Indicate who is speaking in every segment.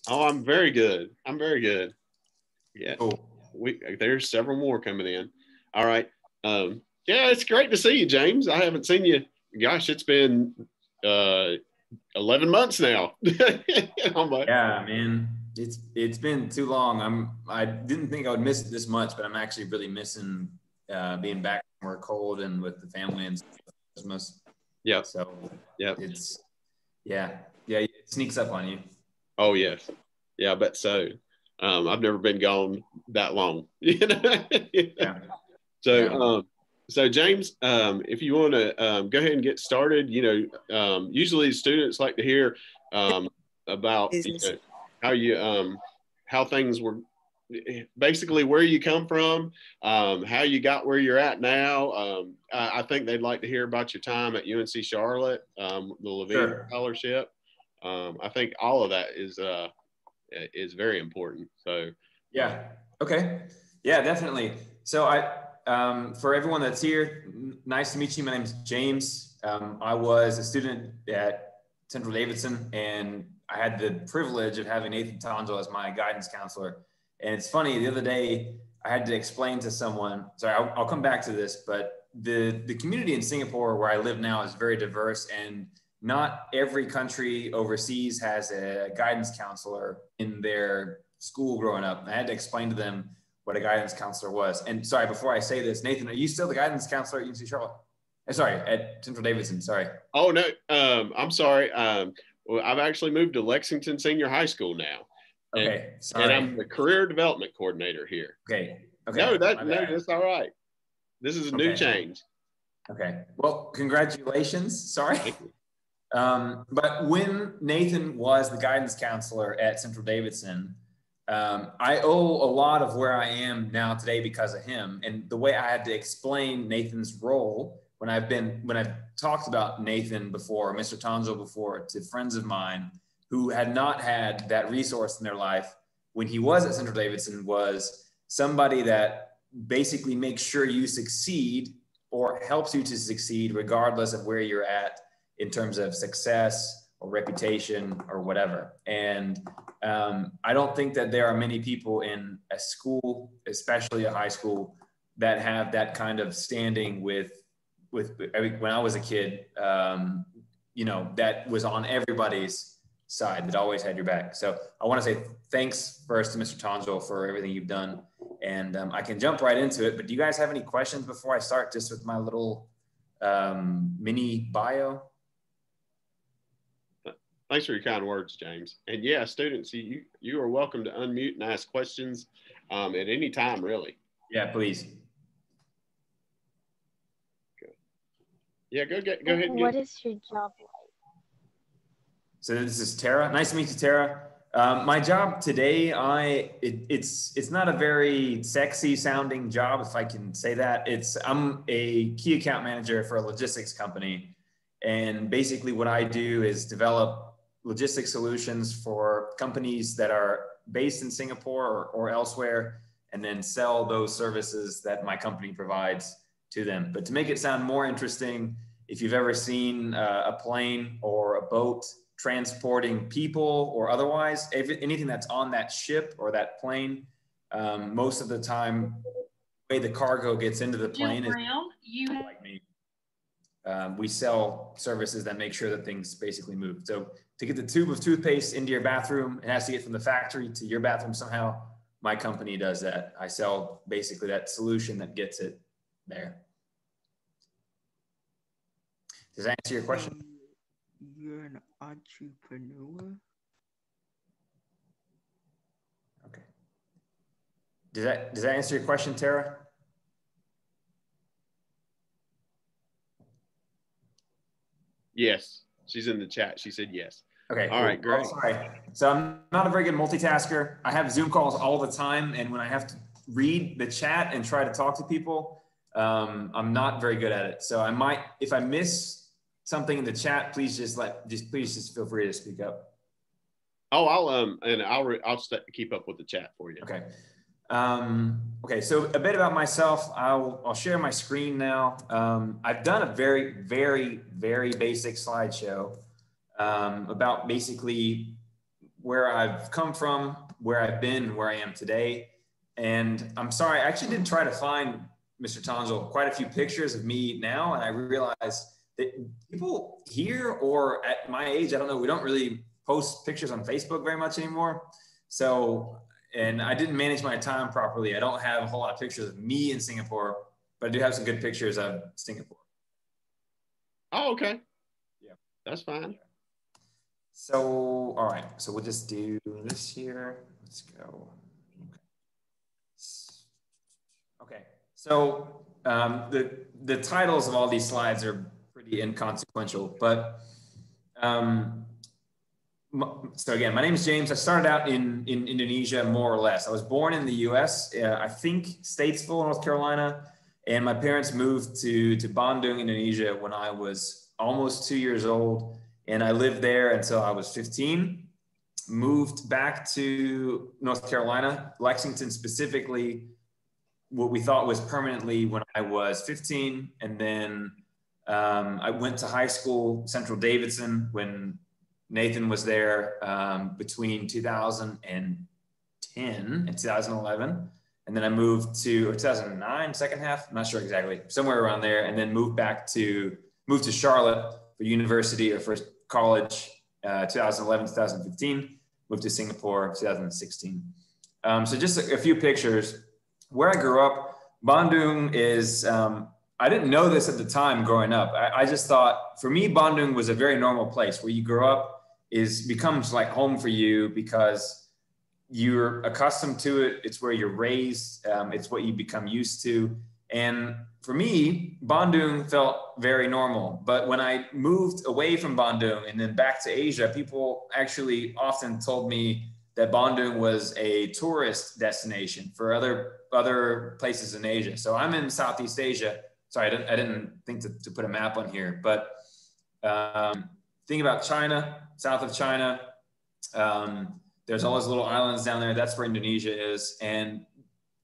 Speaker 1: Oh, I'm very good. I'm very good. Yeah.
Speaker 2: Cool.
Speaker 1: There's several more coming in. All right. Yeah, it's great to see you, James. I haven't seen you. Gosh, it's been uh, 11 months now.
Speaker 2: Yeah, man. It's been too long. I didn't think I would miss it this much, but I'm actually really missing being back somewhere cold and with the family and Christmas.
Speaker 1: Yep.
Speaker 2: So
Speaker 1: Yep.
Speaker 2: it's yeah, it sneaks up on you.
Speaker 1: Oh, yes. Yeah, I bet so. I've never been gone that long.
Speaker 2: Yeah.
Speaker 1: So,
Speaker 2: Yeah.
Speaker 1: so James, if you want to go ahead and get started, usually students like to hear about how you how things were, basically where you come from, how you got where you're at now. I think they'd like to hear about your time at UNC Charlotte, the Levine
Speaker 2: Sure.
Speaker 1: Scholarship. I think all of that is very important. So
Speaker 2: yeah. Okay. Yeah, definitely. So for everyone that's here, nice to meet you. My name is James. I was a student at Central Davidson, and I had the privilege of having Nathan Tonjo as my guidance counselor. And it's funny, the other day I had to explain to someone, sorry, I'll come back to this, but the community in Singapore where I live now is very diverse, and not every country overseas has a guidance counselor in their school growing up. I had to explain to them what a guidance counselor was. And sorry, before I say this, Nathan, are you still the guidance counselor at UNC Charlotte? Sorry, at Central Davidson, sorry.
Speaker 1: Oh, no, I'm sorry. Well, I've actually moved to Lexington Senior High School now.
Speaker 2: Okay, sorry.
Speaker 1: And I'm the career development coordinator here.
Speaker 2: Okay.
Speaker 1: No, that's all right. This is a new change.
Speaker 2: Okay. Well, congratulations. Sorry. But when Nathan was the guidance counselor at Central Davidson, I owe a lot of where I am now today because of him. And the way I had to explain Nathan's role when I've talked about Nathan before, Mr. Tonzo before, to friends of mine who had not had that resource in their life when he was at Central Davidson, was somebody that basically makes sure you succeed or helps you to succeed regardless of where you're at in terms of success or reputation or whatever. And I don't think that there are many people in a school, especially a high school, that have that kind of standing with I mean, when I was a kid, that was on everybody's side, that always had your back. So I want to say thanks first to Mr. Tonjo for everything you've done. And I can jump right into it, but do you guys have any questions before I start just with my little mini bio?
Speaker 1: Thanks for your kind words, James. And yeah, students, you are welcome to unmute and ask questions at any time, really.
Speaker 2: Yeah, please.
Speaker 1: Yeah, go ahead.
Speaker 3: What is your job like?
Speaker 2: So this is Tara. Nice to meet you, Tara. My job today, it's not a very sexy sounding job, if I can say that. I'm a key account manager for a logistics company. And basically what I do is develop logistics solutions for companies that are based in Singapore or elsewhere, and then sell those services that my company provides to them. But to make it sound more interesting, if you've ever seen a plane or a boat transporting people or otherwise, anything that's on that ship or that plane, most of the time, the way the cargo gets into the plane is like me. We sell services that make sure that things basically move. So to get the tube of toothpaste into your bathroom, it has to get from the factory to your bathroom somehow. My company does that. I sell basically that solution that gets it there. Does that answer your question?
Speaker 4: You're an entrepreneur?
Speaker 2: Okay. Does that answer your question, Tara?
Speaker 1: Yes, she's in the chat. She said yes.
Speaker 2: Okay.
Speaker 1: All right, great.
Speaker 2: Oh, sorry. So I'm not a very good multitasker. I have Zoom calls all the time, and when I have to read the chat and try to talk to people, I'm not very good at it. So I might, if I miss something in the chat, please just feel free to speak up.
Speaker 1: Oh, I'll keep up with the chat for you.
Speaker 2: Okay. Okay. So a bit about myself. I'll share my screen now. I've done a very, very, very basic slideshow about basically where I've come from, where I've been, where I am today. And I'm sorry, I actually did try to find, Mr. Tongel, quite a few pictures of me now. And I realized that people here or at my age, I don't know, we don't really post pictures on Facebook very much anymore. So, and I didn't manage my time properly. I don't have a whole lot of pictures of me in Singapore, but I do have some good pictures of Singapore.
Speaker 1: Oh, okay.
Speaker 2: Yeah.
Speaker 1: That's fine.
Speaker 2: So, all right. So we'll just do this here. Let's go. Okay. So the titles of all these slides are pretty inconsequential, but so again, my name is James. I started out in Indonesia, more or less. I was born in the US, I think Statesville, North Carolina, and my parents moved to Bandung, Indonesia when I was almost 2 years old. And I lived there until I was 15, moved back to North Carolina, Lexington specifically, what we thought was permanently when I was 15. And then I went to high school, Central Davidson, when Nathan was there between 2010 and 2011. And then I moved to 2009, second half, I'm not sure exactly, somewhere around there. And then moved to Charlotte for university or for college, 2011, 2015, moved to Singapore, 2016. So just a few pictures. Where I grew up, Bandung is, I didn't know this at the time growing up. I just thought, for me, Bandung was a very normal place where you grow up becomes like home for you because you're accustomed to it. It's where you're raised. It's what you become used to. And for me, Bandung felt very normal. But when I moved away from Bandung and then back to Asia, people actually often told me that Bandung was a tourist destination for other places in Asia. So I'm in Southeast Asia. Sorry, I didn't think to put a map on here, but think about China, south of China. There's all those little islands down there. That's where Indonesia is. And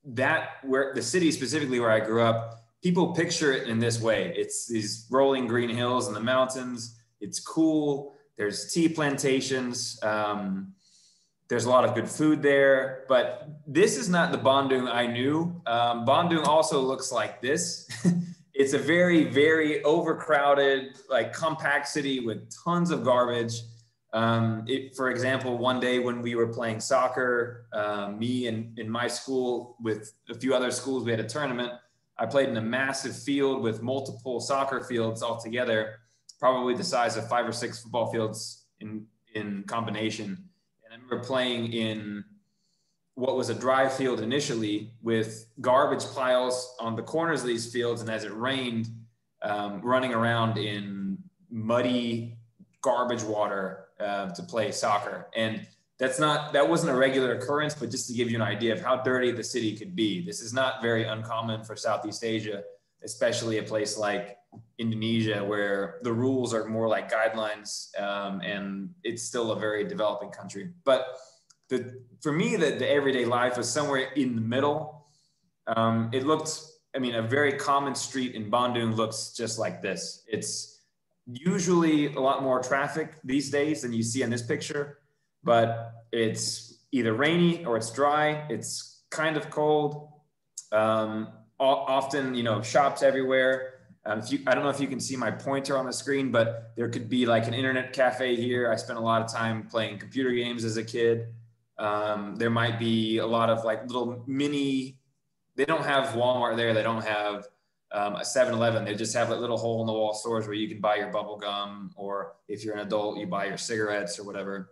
Speaker 2: where the city specifically where I grew up, people picture it in this way. It's these rolling green hills and the mountains. It's cool. There's tea plantations. There's a lot of good food there, but this is not the Bandung I knew. Bandung also looks like this. It's a very, very overcrowded, like compact city with tons of garbage. For example, one day when we were playing soccer, me and in my school with a few other schools, we had a tournament. I played in a massive field with multiple soccer fields all together, probably the size of 5 or 6 football fields in combination. And I remember playing in what was a dry field initially with garbage piles on the corners of these fields. And as it rained, running around in muddy garbage water to play soccer. And that wasn't a regular occurrence, but just to give you an idea of how dirty the city could be. This is not very uncommon for Southeast Asia, especially a place like Indonesia, where the rules are more like guidelines, and it's still a very developing country. But for me, the everyday life was somewhere in the middle. It looked, a very common street in Bandung looks just like this. It's usually a lot more traffic these days than you see in this picture, but it's either rainy or it's dry. It's kind of cold. Often, shops everywhere. I don't know if you can see my pointer on the screen, but there could be like an internet cafe here. I spent a lot of time playing computer games as a kid. There might be a lot of like little they don't have Walmart there. They don't have a 7-Eleven. They just have like little hole in the wall stores where you can buy your bubble gum, or if you're an adult, you buy your cigarettes or whatever.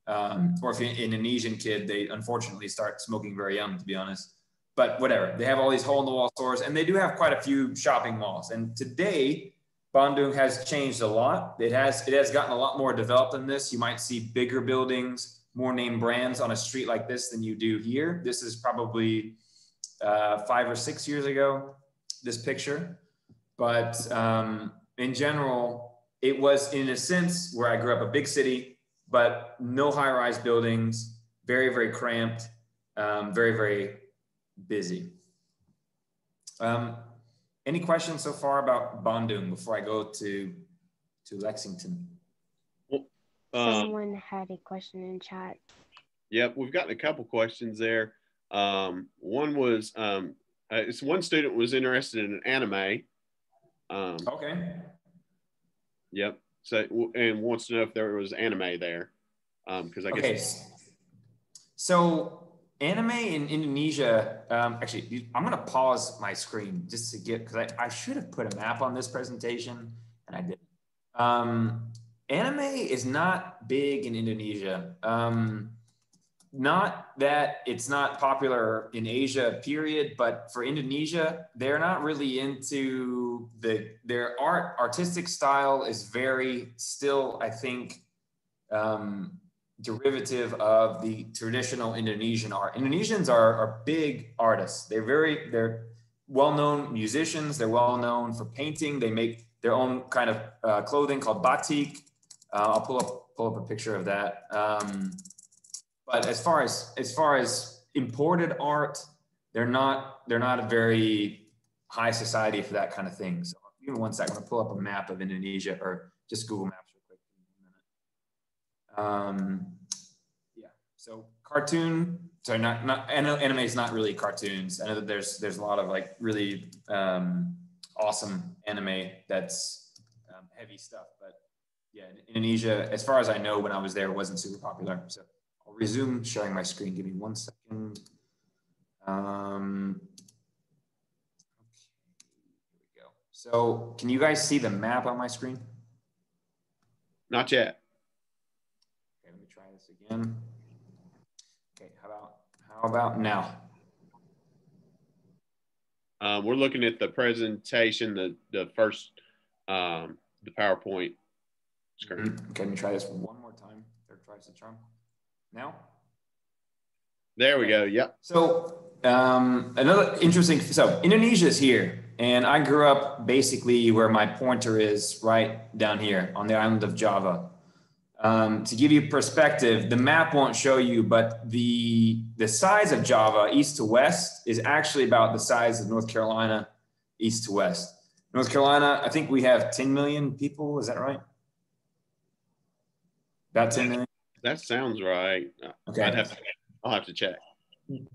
Speaker 2: Or if you're an Indonesian kid, they unfortunately start smoking very young, to be honest. But whatever, they have all these hole in the wall stores, and they do have quite a few shopping malls. And today, Bandung has changed a lot. It has gotten a lot more developed than this. You might see bigger buildings, more name brands on a street like this than you do here. This is probably 5 or 6 years ago, this picture. But in general, it was in a sense where I grew up, a big city, but no high-rise buildings, very, very cramped, very, very busy. Any questions so far about Bandung before I go to Lexington?
Speaker 1: Well,
Speaker 3: Someone had a question in chat.
Speaker 1: Yep, we've gotten a couple questions there. One was, it's one student was interested in anime.
Speaker 2: Okay.
Speaker 1: Yep. So, and wants to know if there was anime there. Because I guess.
Speaker 2: Okay. So anime in Indonesia, actually, I'm going to pause my screen just to get, because I should have put a map on this presentation and I didn't. Anime is not big in Indonesia. Not that it's not popular in Asia, period, but for Indonesia, they're not really into their artistic style is very still, I think, derivative of the traditional Indonesian art. Indonesians are big artists. They're well-known musicians. They're well-known for painting. They make their own kind of clothing called batik. I'll pull up a picture of that. But as far as imported art, they're not a very high society for that kind of thing. So give me one second. I'm gonna pull up a map of Indonesia, or just Google Maps real quick. Yeah. So cartoon. Sorry, anime is not really cartoons. I know that there's a lot of like really awesome anime that's heavy stuff, but yeah, Indonesia, as far as I know, when I was there, wasn't super popular. So I'll resume sharing my screen. Give me 1 second. Okay, here we go. So can you guys see the map on my screen?
Speaker 1: Not yet.
Speaker 2: Okay, let me try this again. Okay, how about now?
Speaker 1: We're looking at the presentation, the first, the PowerPoint screen.
Speaker 2: Okay, let me try this one more time. Third tries the charm. Now?
Speaker 1: There we go. Yep.
Speaker 2: So another interesting, so Indonesia is here, and I grew up basically where my pointer is, right down here on the island of Java. To give you perspective, the map won't show you, but the size of Java, east to west, is actually about the size of North Carolina, east to west. North Carolina, I think we have 10 million people. Is that right? About 10 million?
Speaker 1: That sounds right.
Speaker 2: Okay.
Speaker 1: I'll have to check.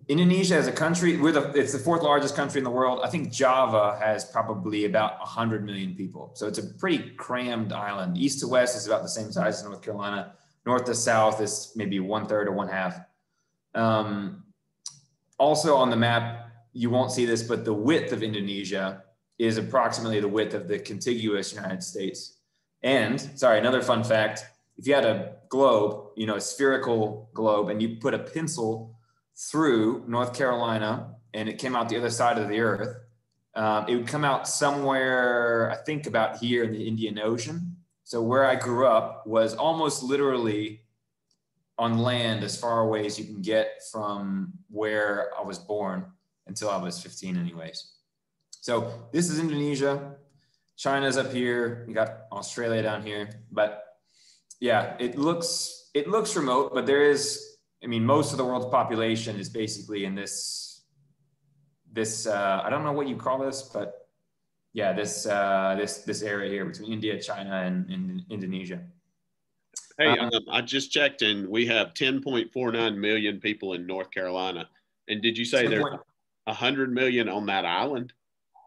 Speaker 2: Indonesia as a country, it's the fourth largest country in the world. I think Java has probably about 100 million people. So it's a pretty crammed island. East to west is about the same size as North Carolina. North to south is maybe 1/3 or 1/2. Also on the map, you won't see this, but the width of Indonesia is approximately the width of the contiguous United States. And, sorry, another fun fact, if you had a globe, a spherical globe, and you put a pencil through North Carolina and it came out the other side of the earth, it would come out somewhere, I think about here in the Indian Ocean. So where I grew up was almost literally on land as far away as you can get from where I was born until I was 15 anyways. So this is Indonesia. China's up here. You got Australia down here, but yeah, it looks remote, but there is, most of the world's population is basically in this I don't know what you call this, but yeah, this area here between India, China, and Indonesia.
Speaker 1: Hey, I just checked, and we have 10.49 million people in North Carolina. And did you say there's 100 million on that island?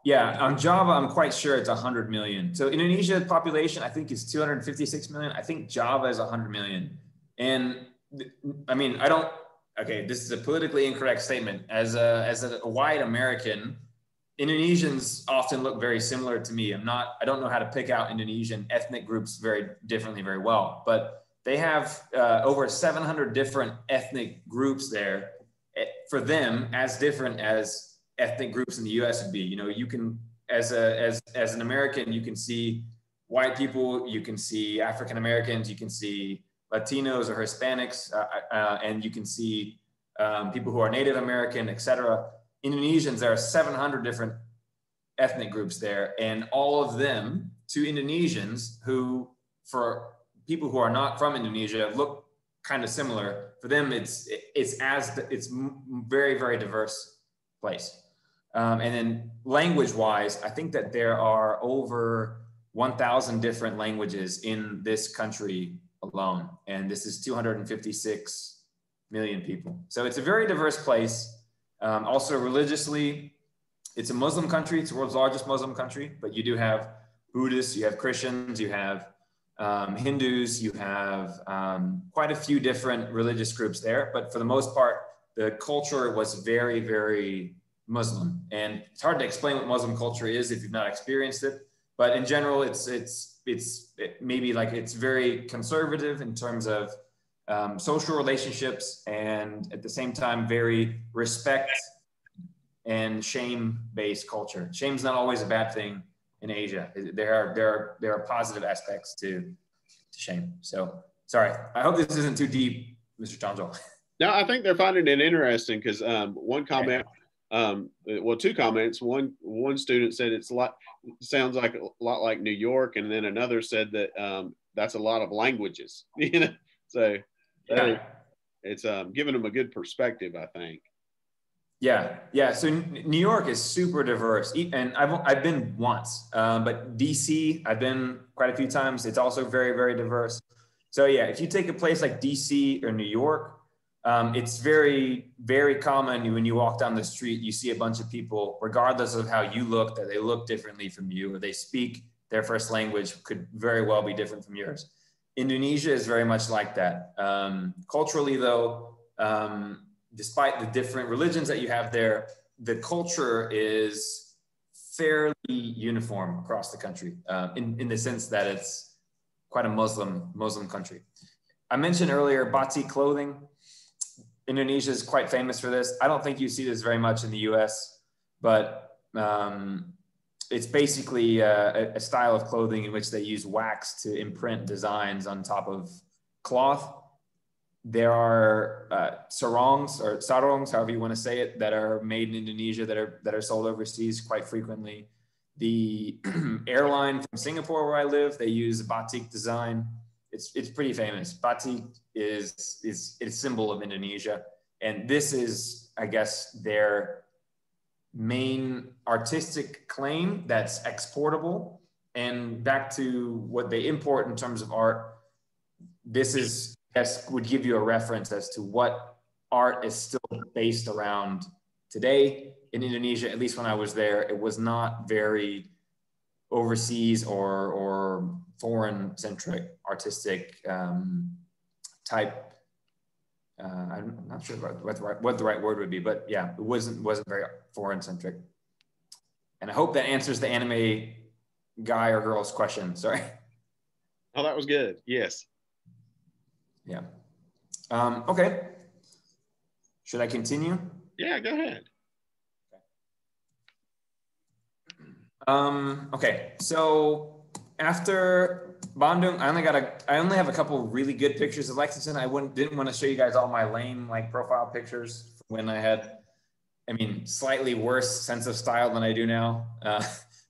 Speaker 2: Yeah, on Java, I'm quite sure it's 100 million. So Indonesia population, I think, is 256 million. I think Java is 100 million. And okay, this is a politically incorrect statement. As a white American, Indonesians often look very similar to me. I don't know how to pick out Indonesian ethnic groups very differently very well, but they have over 700 different ethnic groups there. For them, as different as ethnic groups in the US would be. You can, as an American, you can see white people, you can see African Americans, you can see Latinos or Hispanics, and you can see people who are Native American, etc. Indonesians, there are 700 different ethnic groups there, and all of them to Indonesians who, for people who are not from Indonesia, look kind of similar. For them, it's very, very diverse place. And then language-wise, I think that there are over 1,000 different languages in this country alone. And this is 256 million people. So it's a very diverse place. Also religiously, it's a Muslim country. It's the world's largest Muslim country, but you do have Buddhists, you have Christians, you have Hindus, you have quite a few different religious groups there. But for the most part, the culture was very, very Muslim. And it's hard to explain what Muslim culture is if you've not experienced it. But in general, it's maybe like it's very conservative in terms of social relationships, and at the same time, very respect and shame-based culture. Shame's not always a bad thing in Asia. There are positive aspects to shame. So sorry, I hope this isn't too deep, Mr. Chanjo.
Speaker 1: No, I think they're finding it interesting because one comment, well, two comments. One student said sounds like a lot like New York, and then another said that that's a lot of languages. You know, so it's giving them a good perspective, I think.
Speaker 2: Yeah. So New York is super diverse, and I've been once, but DC I've been quite a few times. It's also very, very diverse. So yeah, if you take a place like DC or New York, it's very, very common when you walk down the street, you see a bunch of people, regardless of how you look, that they look differently from you, or they speak their first language could very well be different from yours. Indonesia is very much like that. Culturally, though, despite the different religions that you have there, the culture is fairly uniform across the country, in the sense that it's quite a Muslim country. I mentioned earlier batik clothing. Indonesia is quite famous for this. I don't think you see this very much in the US, but it's basically a style of clothing in which they use wax to imprint designs on top of cloth. There are sarongs, however you want to say it, that are made in Indonesia that are sold overseas quite frequently. The airline from Singapore, where I live, they use a batik design. It's pretty famous. Batik is a symbol of Indonesia, and this is, I guess, their main artistic claim that's exportable. And back to what they import in terms of art, this is, would give you a reference as to what art is still based around today in Indonesia. At least when I was there, it was not very overseas or foreign centric artistic type. I'm not sure what the right word would be, but yeah, it wasn't very foreign centric. And I hope that answers the anime guy or girl's question. Sorry.
Speaker 1: Oh, that was good. Yes.
Speaker 2: Yeah. Okay. Should I continue?
Speaker 1: Yeah, go ahead.
Speaker 2: Okay. So after Bandung, I only have a couple really good pictures of Lexington. I didn't want to show you guys all my lame profile pictures when I had, slightly worse sense of style than I do now.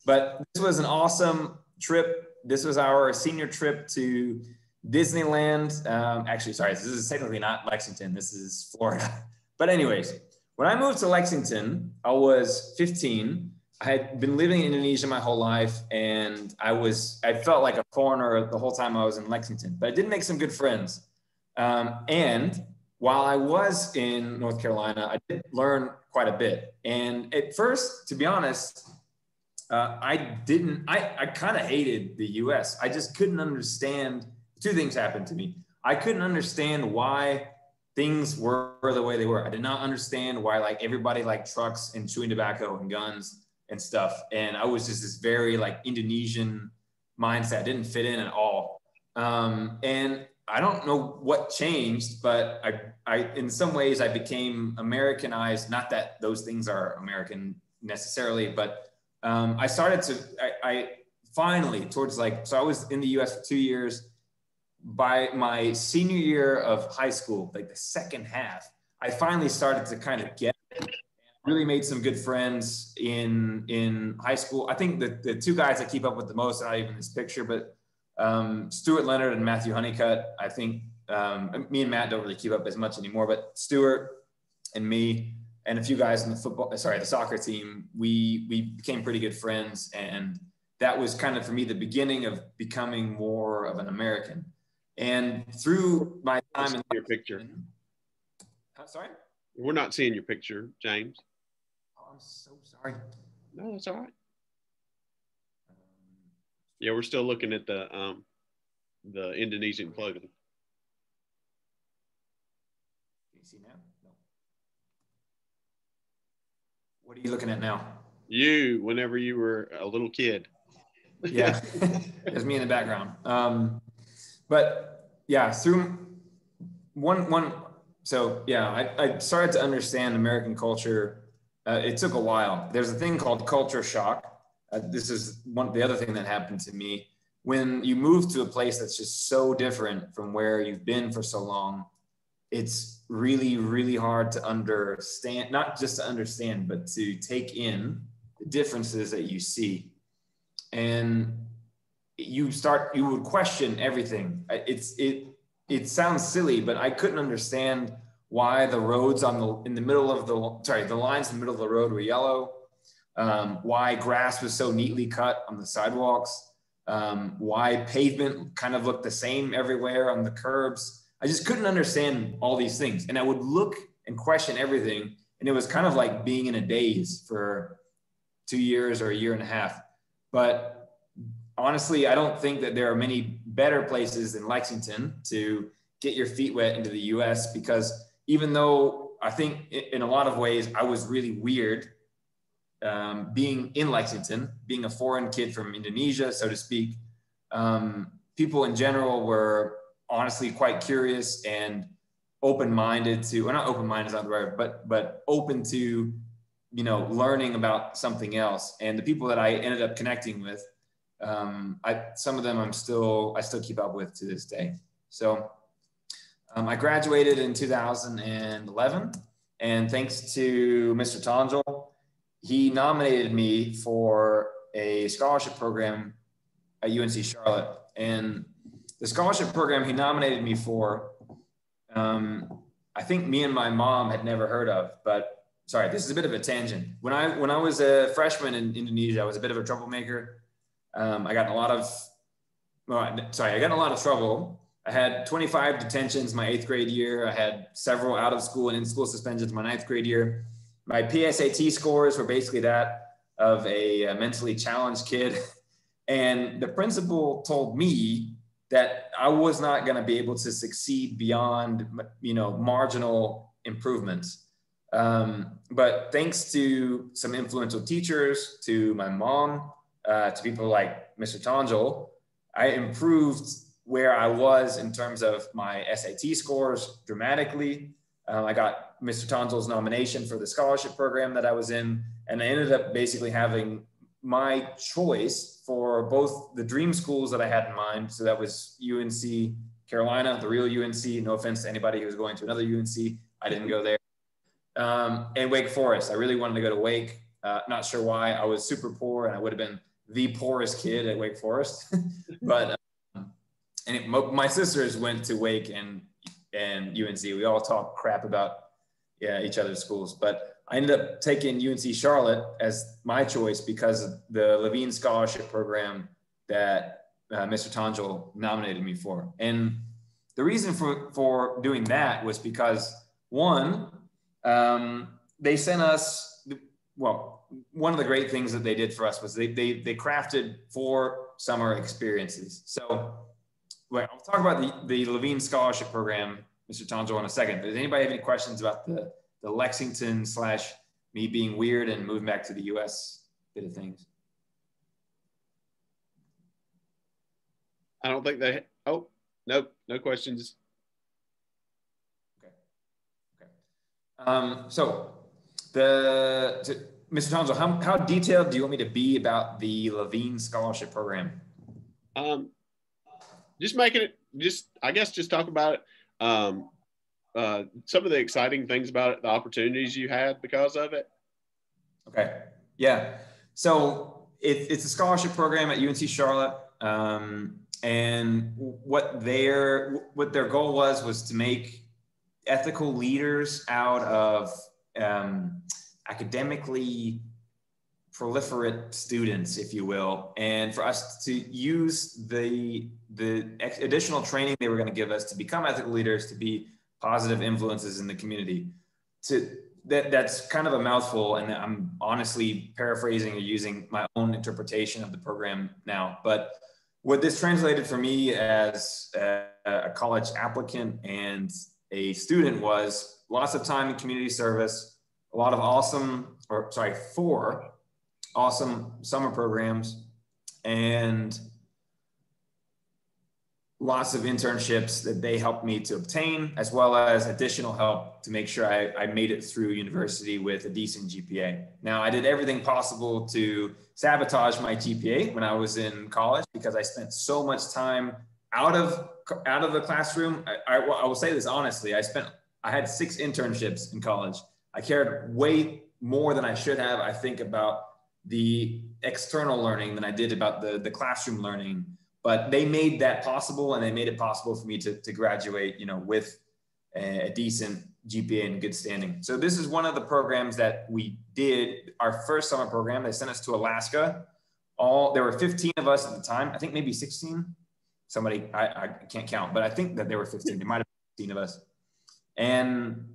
Speaker 2: But this was an awesome trip. This was our senior trip to Disneyland. Actually, sorry, this is technically not Lexington. This is Florida. But anyways, when I moved to Lexington, I was 15. I had been living in Indonesia my whole life, and I felt like a foreigner the whole time I was in Lexington, but I did make some good friends. And while I was in North Carolina, I did learn quite a bit. And at first, to be honest, I kind of hated the US. I just couldn't understand. Two things happened to me. I couldn't understand why things were the way they were. I did not understand why everybody liked trucks and chewing tobacco and guns and stuff. And I was just this very Indonesian mindset. I didn't fit in at all. And I don't know what changed, but I in some ways I became Americanized. Not that those things are American necessarily, but I finally so I was in the US for 2 years. By my senior year of high school, the second half, I finally started to kind of get it. Really made some good friends in high school. I think the two guys I keep up with the most are not even this picture, but Stuart Leonard and Matthew Honeycutt. I think me and Matt don't really keep up as much anymore, but Stuart and me and a few guys in the soccer team, we became pretty good friends. And that was kind of, for me, the beginning of becoming more of an American. And through my time in
Speaker 1: your picture.
Speaker 2: Sorry?
Speaker 1: We're not seeing your picture, James.
Speaker 2: Oh, I'm so sorry.
Speaker 1: No, that's all right. Yeah, we're still looking at the Indonesian clothing.
Speaker 2: Can you see now? No. What are you looking at now?
Speaker 1: You, whenever you were a little kid.
Speaker 2: Yeah, there's me in the background. But yeah, through so yeah, I started to understand American culture. It took a while. There's a thing called culture shock. This is the other thing that happened to me. When you move to a place that's just so different from where you've been for so long, it's really, really hard to understand, not just to understand, but to take in the differences that you see. And you would question everything. It sounds silly, but I couldn't understand why the roads the lines in the middle of the road were yellow, why grass was so neatly cut on the sidewalks, why pavement kind of looked the same everywhere on the curbs. I just couldn't understand all these things. And I would look and question everything. And it was kind of like being in a daze for 2 years or a year and a half. But honestly, I don't think that there are many better places than Lexington to get your feet wet into the US, because even though I think in a lot of ways I was really weird being in Lexington, being a foreign kid from Indonesia, so to speak, people in general were honestly quite curious and open-minded to, or not open-minded is not the right word, but open to, learning about something else. And the people that I ended up connecting with, some of them I still keep up with to this day. So I graduated in 2011, and thanks to Mr. Tonjol, he nominated me for a scholarship program at UNC Charlotte. And the scholarship program he nominated me for, I think me and my mom had never heard of, but sorry, this is a bit of a tangent. When I was a freshman in Indonesia, I was a bit of a troublemaker. I got in a lot of trouble. I had 25 detentions my 8th grade year. I had several out of school and in-school suspensions my 9th grade year. My PSAT scores were basically that of a mentally challenged kid. And the principal told me that I was not going to be able to succeed beyond, marginal improvements. But thanks to some influential teachers, to my mom, to people like Mr. Tonjol, I improved where I was in terms of my SAT scores dramatically. I got Mr. Tonjol's nomination for the scholarship program that I was in, and I ended up basically having my choice for both the dream schools that I had in mind. So that was UNC Carolina, the real UNC, no offense to anybody who was going to another UNC. I didn't go there. And Wake Forest. I really wanted to go to Wake. Not sure why. I was super poor, and I would have been the poorest kid at Wake Forest. But my sisters went to Wake and UNC. We all talk crap about each other's schools. But I ended up taking UNC Charlotte as my choice because of the Levine scholarship program that Mr. Tonjol nominated me for. And the reason for doing that was because, one, they sent us, one of the great things that they did for us was they crafted 4 summer experiences. So I'll talk about the Levine scholarship program, Mr. Tonjol, in a second. Does anybody have any questions about the Lexington / me being weird and moving back to the US bit of things?
Speaker 1: I don't think nope, no questions.
Speaker 2: Okay. So Mr. Tonjol, how detailed do you want me to be about the Levine scholarship program?
Speaker 1: Just making it, just talk about it. Some of the exciting things about it, the opportunities you had because of it.
Speaker 2: Okay. Yeah. So it's a scholarship program at UNC Charlotte. And what their goal was to make ethical leaders out of academically proliferate students, if you will, and for us to use the additional training they were going to give us to become ethical leaders, to be positive influences in the community. That's kind of a mouthful, and I'm honestly paraphrasing or using my own interpretation of the program now. But what this translated for me as a college applicant and a student was lots of time in community service, a lot of four awesome summer programs, and lots of internships that they helped me to obtain, as well as additional help to make sure I made it through university with a decent GPA. Now, I did everything possible to sabotage my GPA when I was in college because I spent so much time out of the classroom. I will say this honestly, I had 6 internships in college. I cared way more than I should have, I think, about the external learning than I did about the classroom learning. But they made that possible, and they made it possible for me to graduate, with a decent GPA and good standing. So this is one of the programs that we did. Our first summer program, they sent us to Alaska. There were 15 of us at the time. I think maybe 16. Somebody, I can't count, but I think that there were 15. There might have been 15 of us. And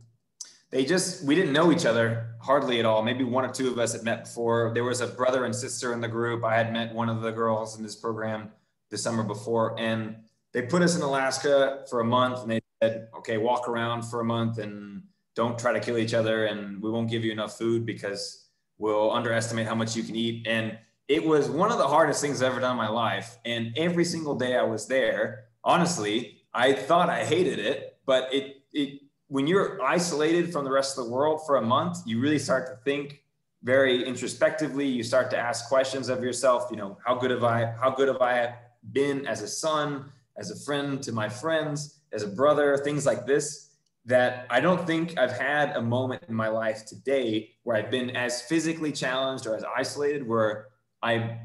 Speaker 2: we didn't know each other hardly at all. Maybe 1 or 2 of us had met before. There was a brother and sister in the group. I had met one of the girls in this program the summer before, and they put us in Alaska for a month, and they said, okay, walk around for a month and don't try to kill each other, and we won't give you enough food because we'll underestimate how much you can eat. And it was one of the hardest things I've ever done in my life. And every single day I was there, honestly, I thought I hated it, but when you're isolated from the rest of the world for a month, you really start to think very introspectively. You start to ask questions of yourself. How good have I been as a son, as a friend to my friends, as a brother, things like this, that I don't think I've had a moment in my life to date where I've been as physically challenged or as isolated, where I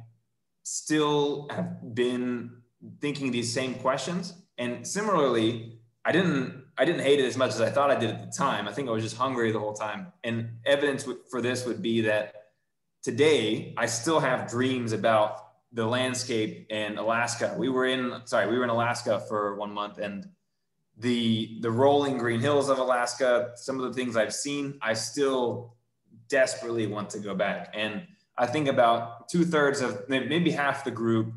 Speaker 2: still have been thinking these same questions. And similarly, I didn't hate it as much as I thought I did at the time. I think I was just hungry the whole time. And evidence for this would be that today I still have dreams about the landscape in Alaska. We were in Alaska for 1 month, and the rolling green hills of Alaska, some of the things I've seen, I still desperately want to go back. And I think about 2/3 of maybe half the group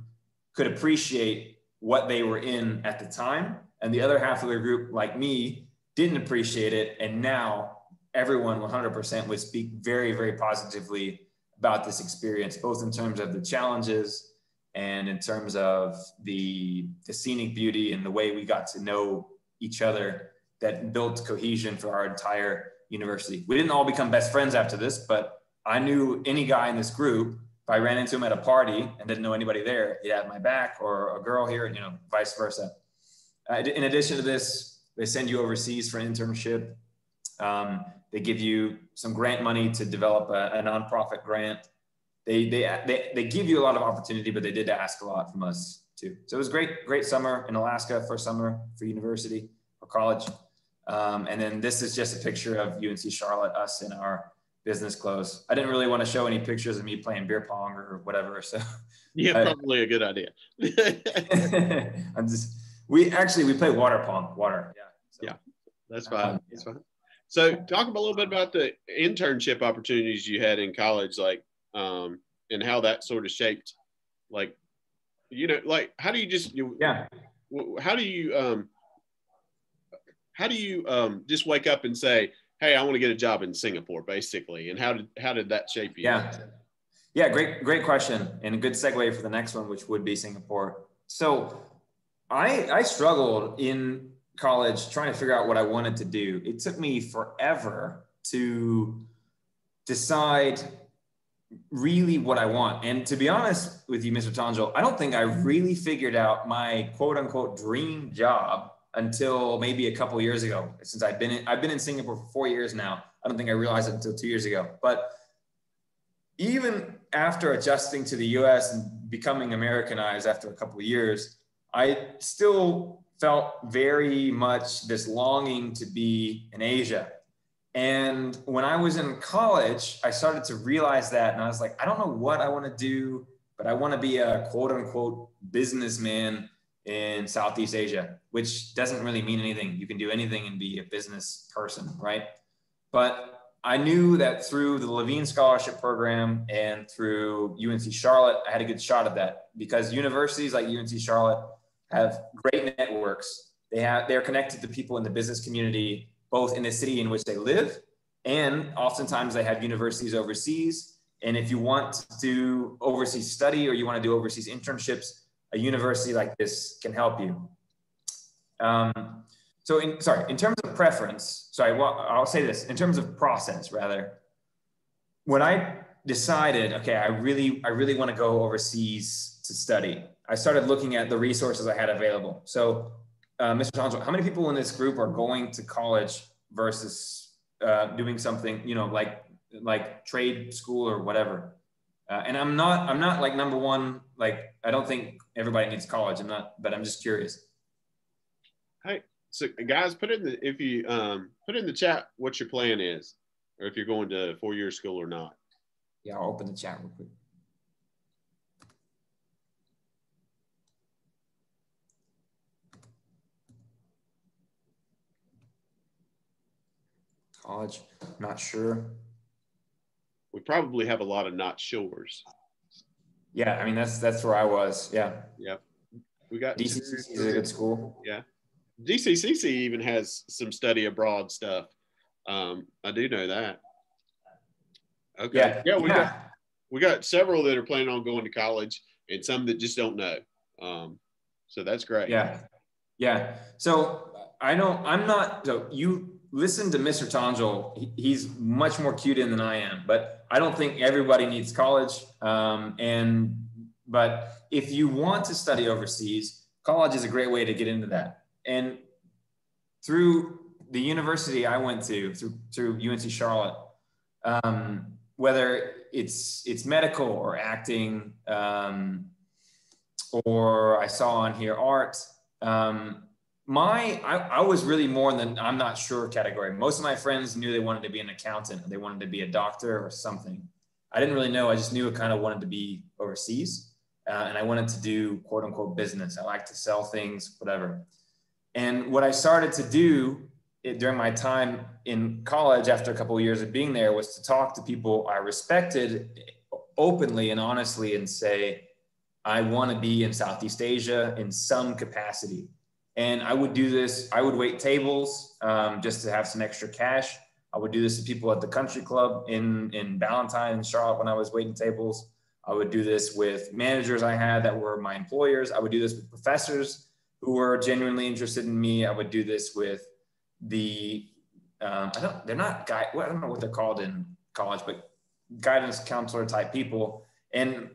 Speaker 2: could appreciate what they were in at the time. And the other half of the group, like me, didn't appreciate it. And now everyone 100% would speak very, very positively about this experience, both in terms of the challenges and in terms of the scenic beauty and the way we got to know each other that built cohesion for our entire university. We didn't all become best friends after this, but I knew any guy in this group, if I ran into him at a party and didn't know anybody there, he'd have my back, or a girl here, vice versa. In addition to this, they send you overseas for an internship. They give you some grant money to develop a nonprofit grant. They give you a lot of opportunity, but they did ask a lot from us too. So it was great summer in Alaska, first summer for university or college. And then this is just a picture of UNC Charlotte, us in our business clothes. I didn't really want to show any pictures of me playing beer pong or whatever. So
Speaker 1: yeah, probably a good idea.
Speaker 2: we play water pong. Yeah. So,
Speaker 1: yeah, that's fine. That's fine. So talk a little bit about the internship opportunities you had in college, and how that sort of shaped, how do you just wake up and say, hey, I want to get a job in Singapore, basically, and how did that shape you?
Speaker 2: Yeah, great question, and a good segue for the next one, which would be Singapore. So I struggled in college trying to figure out what I wanted to do. It took me forever to decide really what I want. And to be honest with you, Mr. Tangel, I don't think I really figured out my quote unquote dream job until maybe a couple of years ago. Since I've been in Singapore for 4 years now. I don't think I realized it until 2 years ago. But even after adjusting to the US and becoming Americanized after a couple of years, I still felt very much this longing to be in Asia. And when I was in college, I started to realize that, and I was like, I don't know what I want to do, but I want to be a quote unquote businessman in Southeast Asia, which doesn't really mean anything. You can do anything and be a business person, right? But I knew that through the Levine scholarship program and through UNC Charlotte, I had a good shot at that, because universities like UNC Charlotte have great networks. They're connected to people in the business community, both in the city in which they live, and oftentimes they have universities overseas. And if you want to do overseas study or you want to do overseas internships, a university like this can help you. In terms of preference, I'll say this, in terms of process rather, when I decided, okay, I really want to go overseas to study, I started looking at the resources I had available. So Mr. Tonjo, how many people in this group are going to college versus doing something, like trade school or whatever? And I'm not like number one, like, I don't think everybody needs college. But I'm just curious.
Speaker 1: Hey, so guys, put in the chat what your plan is, or if you're going to 4-year school or not.
Speaker 2: Yeah, I'll open the chat real quick. College, not sure.
Speaker 1: We probably have a lot of not sures.
Speaker 2: Yeah, I mean, that's where I was. Yeah.
Speaker 1: Yeah. We got
Speaker 2: DCCC is a good school.
Speaker 1: Yeah. DCCC even has some study abroad stuff. I do know that. Okay. Yeah, we got several that are planning on going to college and some that just don't know. So that's great.
Speaker 2: Yeah. So I know you listen to Mr. Tonjol. He's much more cued in than I am, but I don't think everybody needs college. But if you want to study overseas, college is a great way to get into that. And through the university I went to, through UNC Charlotte, whether it's medical or acting, or I saw on here art, I was really more in the I'm not sure category. Most of my friends knew they wanted to be an accountant, or they wanted to be a doctor or something. I didn't really know. I just knew I kind of wanted to be overseas, and I wanted to do quote unquote business. I like to sell things, whatever. And what I started to do during my time in college, after a couple of years of being there, was to talk to people I respected openly and honestly and say, I want to be in Southeast Asia in some capacity. And I would do this. I would wait tables just to have some extra cash. I would do this to people at the country club in Ballantyne and Charlotte when I was waiting tables. I would do this with managers I had that were my employers. I would do this with professors who were genuinely interested in me. I would do this with the, I don't know what they're called in college, but guidance counselor type people. And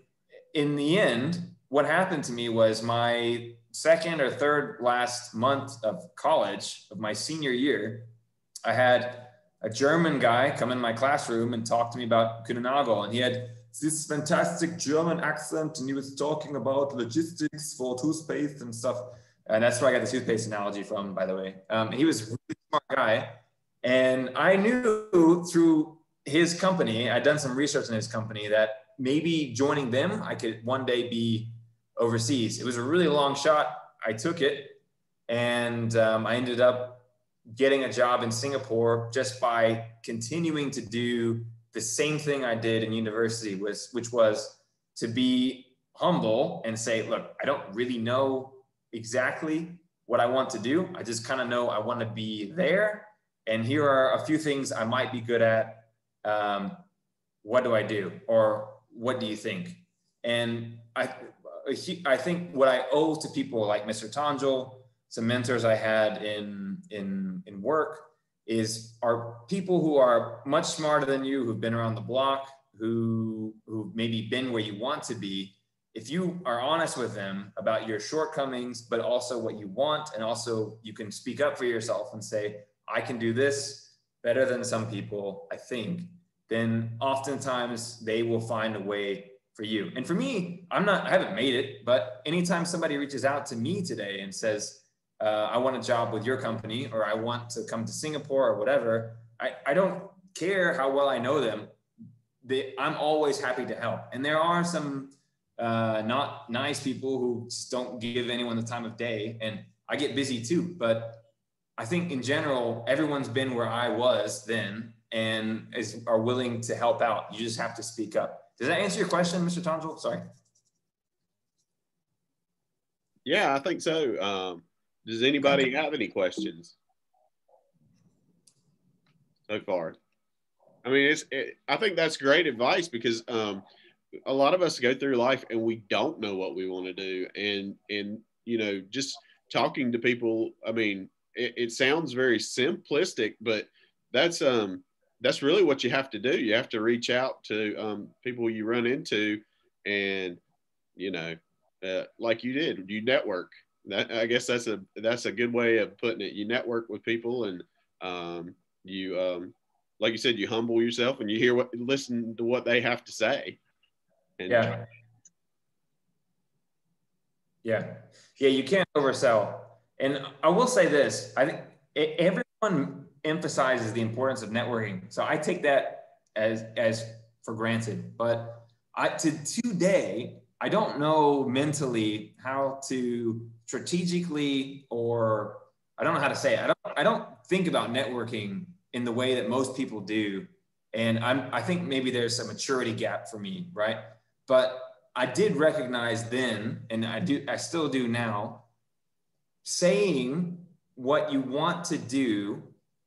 Speaker 2: in the end, what happened to me was my second or third last month of college of my senior year, I had a German guy come in my classroom and talk to me about Kühnenagel. And he had this fantastic German accent, and he was talking about logistics for toothpaste and stuff. And that's where I got the toothpaste analogy from, by the way. He was a really smart guy. And I knew through his company, I'd done some research in his company, that maybe joining them, I could one day be overseas. It was a really long shot. I took it, and I ended up getting a job in Singapore just by continuing to do the same thing I did in university, which was to be humble and say, look, I don't really know exactly what I want to do. I just kind of know I want to be there. And here are a few things I might be good at. What do I do? Or what do you think? And I think what I owe to people like Mr. Tonjol, some mentors I had in work, are people who are much smarter than you, who've been around the block, who've maybe been where you want to be. If you are honest with them about your shortcomings, but also what you want, and also you can speak up for yourself and say, I can do this better than some people, I think, then oftentimes they will find a way for you. And for me, I haven't made it, but anytime somebody reaches out to me today and says, I want a job with your company, or I want to come to Singapore or whatever, I don't care how well I know them. I'm always happy to help. And there are some not nice people who just don't give anyone the time of day. And I get busy too. But I think in general, everyone's been where I was then and are willing to help out. You just have to speak up. Does that answer your question, Mr. Tongel? Sorry.
Speaker 1: Yeah, I think so. Does anybody have any questions so far? I mean, I think that's great advice because a lot of us go through life and we don't know what we want to do. And, you know, just talking to people, I mean, it sounds very simplistic, but that's really what you have to do. You have to reach out to people you run into and, you know, like you did, you network. I guess that's a good way of putting it. You network with people and you, like you said, you humble yourself and you listen to what they have to say. And
Speaker 2: yeah, you can't oversell. And I will say this, I think everyone emphasizes the importance of networking. So I take that as for granted, but today, I don't know mentally how to strategically, or I don't know how to say it. I don't think about networking in the way that most people do. And I think maybe there's a maturity gap for me, right? But I did recognize then, and I still do now, saying what you want to do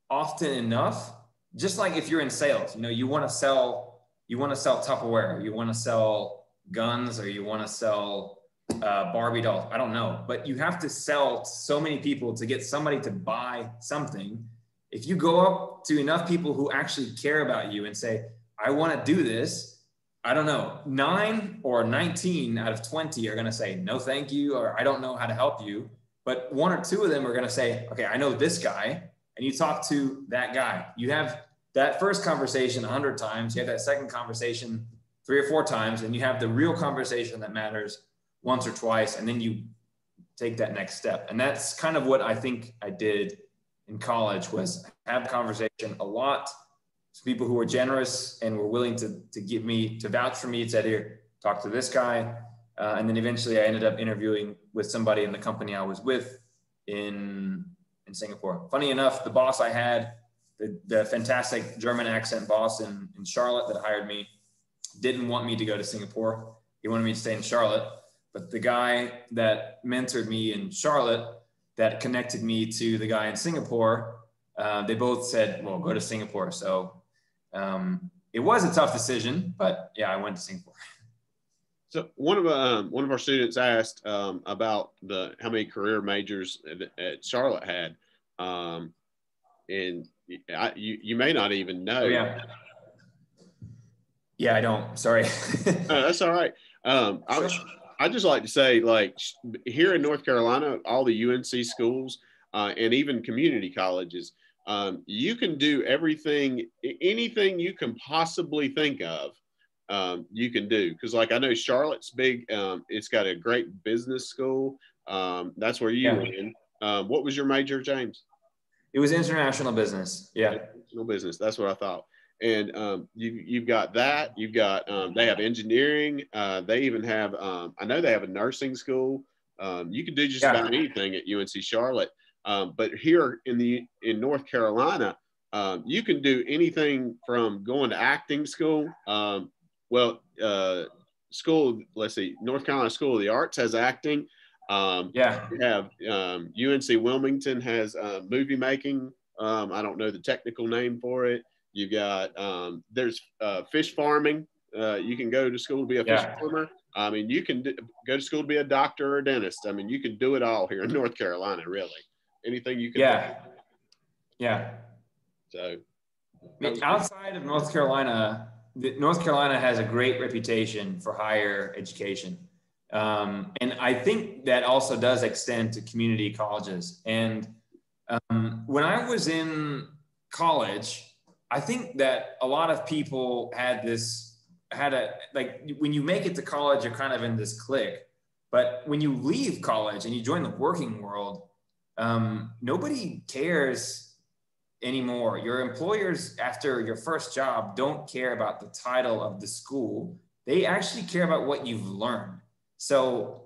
Speaker 2: often enough, just like if you're in sales, you know, you want to sell Tupperware, you want to sell guns, or you want to sell Barbie dolls. I don't know, but you have to sell to so many people to get somebody to buy something. If you go up to enough people who actually care about you and say, I want to do this, I don't know, 9 or 19 out of 20 are going to say, no, thank you, or I don't know how to help you. But 1 or 2 of them are going to say, okay, I know this guy. And you talk to that guy. You have that first conversation 100 times. You have that second conversation 3 or 4 times, and you have the real conversation that matters once or twice. And then you take that next step. And that's kind of what I think I did in college, was have conversation a lot. Some people who were generous and were willing to vouch for me, said, here, talk to this guy. And then eventually I ended up interviewing with somebody in the company I was with in Singapore. Funny enough, the boss I had, the fantastic German accent boss in Charlotte that hired me, didn't want me to go to Singapore. He wanted me to stay in Charlotte. But the guy that mentored me in Charlotte, that connected me to the guy in Singapore, they both said, well, go to Singapore. So it was a tough decision, but yeah, I went to Singapore.
Speaker 1: So one of our students asked about how many career majors at Charlotte had, and you may not even know.
Speaker 2: Oh, yeah, I don't. Sorry.
Speaker 1: No, that's all right. I just like to say, like, here in North Carolina, all the UNC schools and even community colleges, you can do anything you can possibly think of. You can do, because like I know Charlotte's big. It's got a great business school. That's where you were in. What was your major, James?
Speaker 2: It was international business. Yeah,
Speaker 1: international business. That's what I thought. And you've got that. You've got they have engineering. They even have I know they have a nursing school. You can do just about anything at UNC Charlotte. But here in North Carolina, you can do anything from going to acting school. School, let's see, North Carolina School of the Arts has acting. You have UNC Wilmington has movie making. I don't know the technical name for it. You got there's fish farming. You can go to school to be a fish farmer. I mean, you can go to school to be a doctor or a dentist. I mean, you can do it all here in North Carolina, really. Anything you can do. So
Speaker 2: outside of North Carolina, North Carolina has a great reputation for higher education. And I think that also does extend to community colleges. And when I was in college, I think that a lot of people when you make it to college, you're kind of in this clique. But when you leave college and you join the working world, nobody cares anymore. Your employers, after your first job, don't care about the title of the school. They actually care about what you've learned. So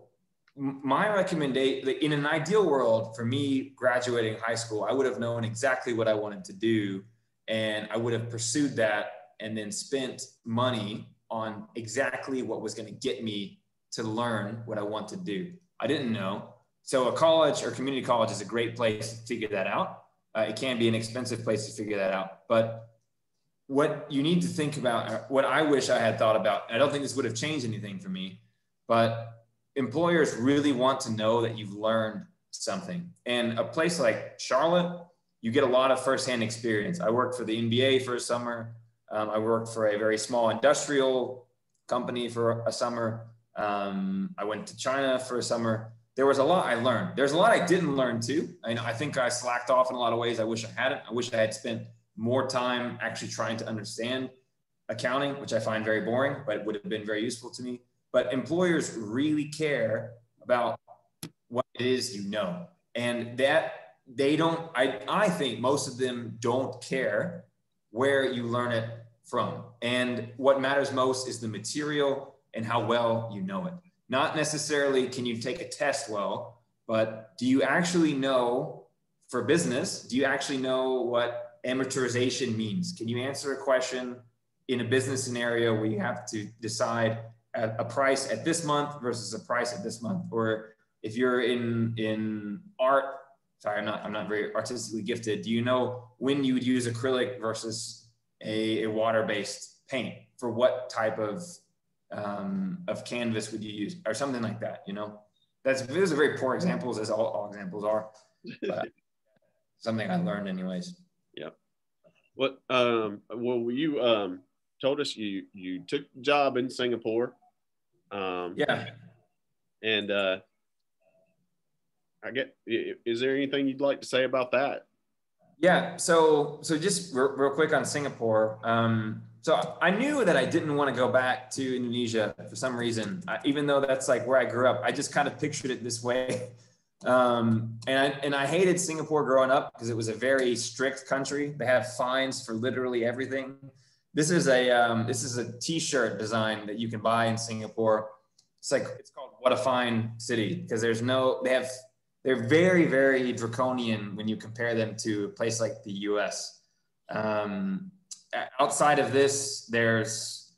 Speaker 2: my recommendation, in an ideal world for me graduating high school, I would have known exactly what I wanted to do, and I would have pursued that and then spent money on exactly what was going to get me to learn what I want to do. I didn't know. So a college or community college is a great place to figure that out. It can be an expensive place to figure that out. But what you need to think about, what I wish I had thought about, I don't think this would have changed anything for me, but employers really want to know that you've learned something. And a place like Charlotte, you get a lot of firsthand experience. I worked for the NBA for a summer. I worked for a very small industrial company for a summer. I went to China for a summer. There was a lot I learned. There's a lot I didn't learn too. I think I slacked off in a lot of ways. I wish I hadn't. I wish I had spent more time actually trying to understand accounting, which I find very boring, but it would have been very useful to me. But employers really care about what it is you know. And that they don't, I think most of them don't care where you learn it from. And what matters most is the material and how well you know it. Not necessarily can you take a test well, but do you actually know for business, do you actually know what amortization means? Can you answer a question in a business scenario where you have to decide a price at this month versus a price at this month? Or if you're in art, sorry, I'm not very artistically gifted. Do you know when you would use acrylic versus a water-based paint? For what type of canvas would you use, or something like that? You know, those are very poor examples, as all examples are, but something I learned anyways.
Speaker 1: Yeah. What? Well, you told us you took a job in Singapore.
Speaker 2: Yeah.
Speaker 1: And is there anything you'd like to say about that?
Speaker 2: Yeah. So just real quick on Singapore. So I knew that I didn't want to go back to Indonesia for some reason, even though that's like where I grew up. I just kind of pictured it this way. And I hated Singapore growing up because it was a very strict country. They have fines for literally everything. This is a T-shirt design that you can buy in Singapore. It's called "What a Fine City" because they're very, very draconian when you compare them to a place like the U.S. Outside of this, there's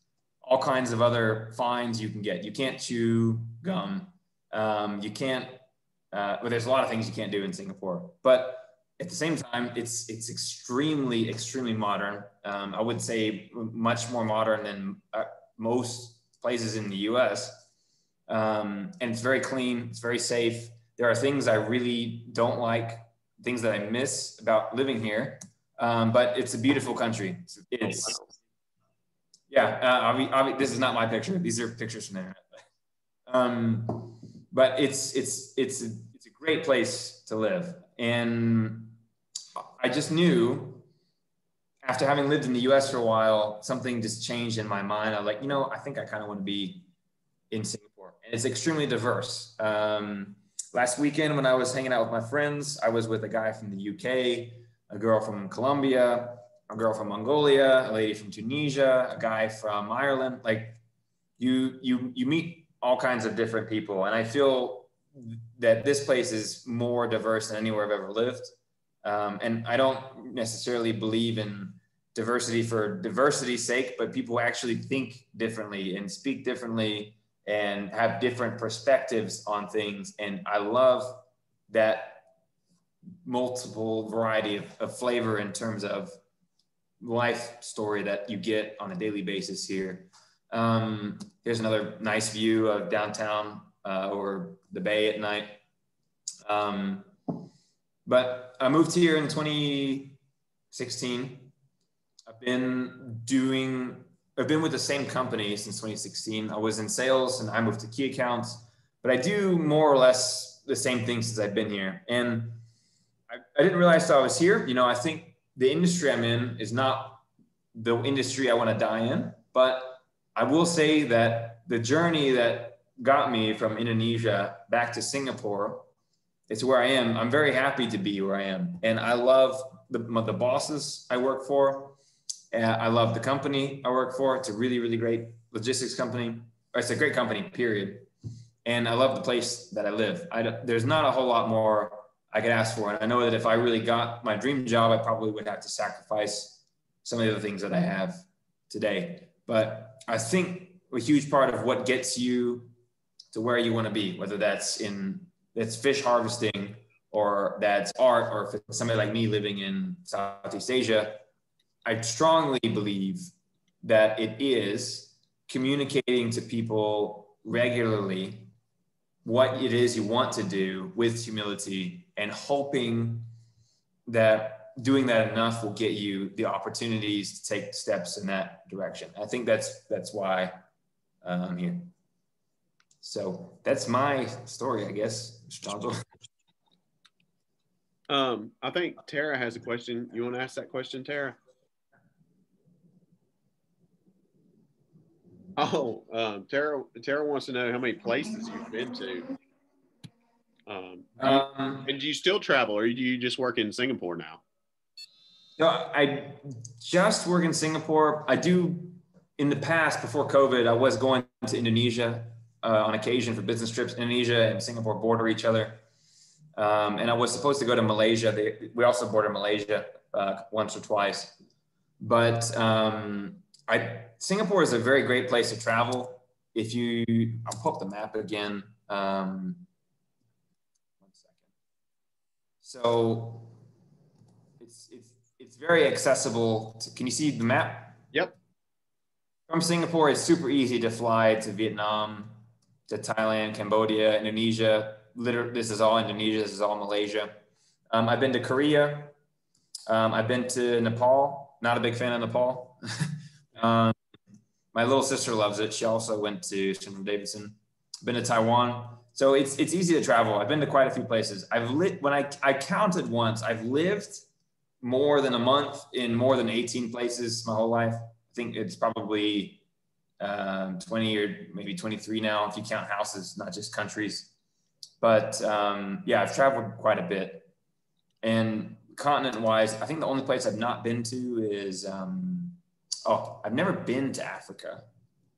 Speaker 2: all kinds of other fines you can get. You can't chew gum. You can't. Well, there's a lot of things you can't do in Singapore, but at the same time, it's extremely, extremely modern. I would say much more modern than most places in the U.S. And it's very clean. It's very safe. There are things I really don't like, things that I miss about living here. But it's a beautiful country. This is not my picture. These are pictures from the internet. But it's a great place to live. And I just knew after having lived in the US for a while, something just changed in my mind. I was like, I think I kind of want to be in Singapore. And it's extremely diverse. Last weekend when I was hanging out with my friends, I was with a guy from the UK, a girl from Colombia, a girl from Mongolia, a lady from Tunisia, a guy from Ireland. Like you meet all kinds of different people. And I feel that this place is more diverse than anywhere I've ever lived. And I don't necessarily believe in diversity for diversity's sake, but people actually think differently and speak differently and have different perspectives on things. And I love that multiple variety of flavor in terms of life story that you get on a daily basis here. Here's another nice view of downtown or the bay at night. But I moved here in 2016. I've been with the same company since 2016. I was in sales and I moved to key accounts, but I do more or less the same thing since I've been here. And I didn't realize till I was here. I think the industry I'm in is not the industry I want to die in, but I will say that the journey that got me from Indonesia back to Singapore, it's where I am. I'm very happy to be where I am. And I love the bosses I work for. I love the company I work for. It's a really, really great logistics company. It's a great company, period. And I love the place that I live. There's not a whole lot more I could ask for. And I know that if I really got my dream job, I probably would have to sacrifice some of the things that I have today. But I think a huge part of what gets you to where you want to be, whether that's fish harvesting, or that's art, or for somebody like me living in Southeast Asia, I strongly believe that it is communicating to people regularly what it is you want to do with humility, and hoping that doing that enough will get you the opportunities to take steps in that direction. I think that's why I'm here. So that's my story, I guess, Mr. Johnson.
Speaker 1: I think Tara has a question. You want to ask that question, Tara? Oh, Tara wants to know how many places you've been to. And do you still travel, or do you just work in Singapore now?
Speaker 2: No, I just work in Singapore. I do, in the past, before COVID, I was going to Indonesia on occasion for business trips. Indonesia and Singapore border each other. And I was supposed to go to Malaysia. We also border Malaysia once or twice. But Singapore is a very great place to travel. I'll pull up the map again. 1 second. So it's very accessible. Can you see the map?
Speaker 1: Yep.
Speaker 2: From Singapore, it's super easy to fly to Vietnam, to Thailand, Cambodia, Indonesia. Literally, this is all Indonesia. This is all Malaysia. I've been to Korea. I've been to Nepal. Not a big fan of Nepal. My little sister loves it. She also went to Central Davidson. Been to Taiwan. So it's easy to travel. I've been to quite a few places. when I counted once, I've lived more than a month in more than 18 places my whole life. I think it's probably 20 or maybe 23 now, if you count houses, not just countries. But yeah, I've traveled quite a bit. And continent-wise, I think the only place I've not been to is, I've never been to Africa.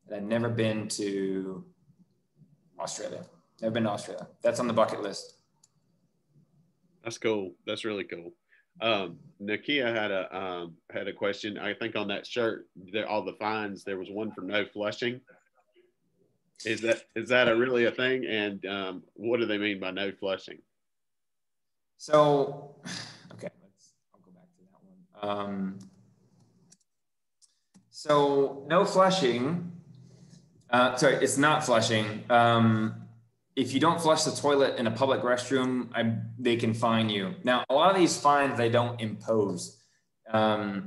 Speaker 2: And I've never been to Australia. Never been to Australia. That's on the bucket list.
Speaker 1: That's cool. That's really cool. Nakia had a question. I think on that shirt, all the fines, there was one for no flushing. Is that really a thing? And what do they mean by no flushing?
Speaker 2: So, okay, I'll go back to that one. So no flushing. Sorry, it's not flushing. If you don't flush the toilet in a public restroom, they can fine you. Now, a lot of these fines, they don't impose. Playing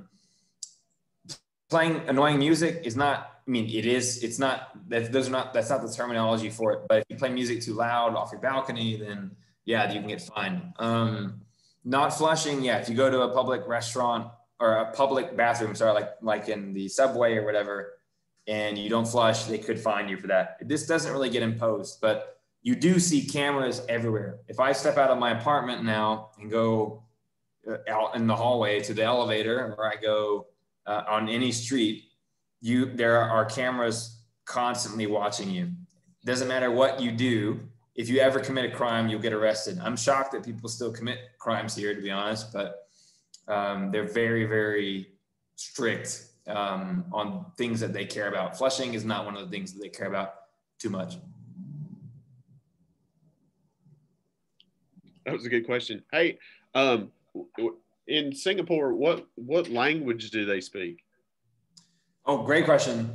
Speaker 2: annoying music is not, I mean, it is, it's not, that's not the terminology for it. But if you play music too loud off your balcony, then yeah, you can get fined. Not flushing, yeah, if you go to a public restaurant or a public bathroom, sorry, like in the subway or whatever, and you don't flush, they could fine you for that. This doesn't really get imposed, but you do see cameras everywhere. If I step out of my apartment now and go out in the hallway to the elevator, or I go on any street, there are cameras constantly watching you. Doesn't matter what you do. If you ever commit a crime, you'll get arrested. I'm shocked that people still commit crimes here, to be honest, but they're very, very strict on things that they care about. Flushing is not one of the things that they care about too much.
Speaker 1: That was a good question. Hey, in Singapore, what language do they speak?
Speaker 2: Oh, great question.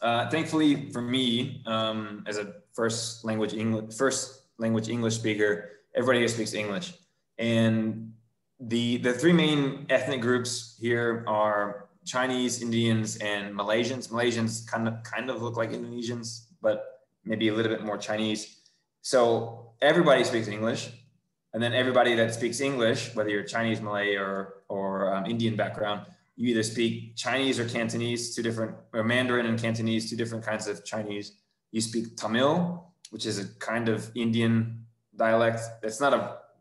Speaker 2: Thankfully for me, as a first language English speaker, everybody here speaks English. And the three main ethnic groups here are Chinese, Indians, and Malaysians. Malaysians kind of look like Indonesians, but maybe a little bit more Chinese. So everybody speaks English. And then everybody that speaks English, whether you're Chinese, Malay, or Indian background, you either speak Chinese or Cantonese, or Mandarin and Cantonese, two different kinds of Chinese. You speak Tamil, which is a kind of Indian dialect. It's not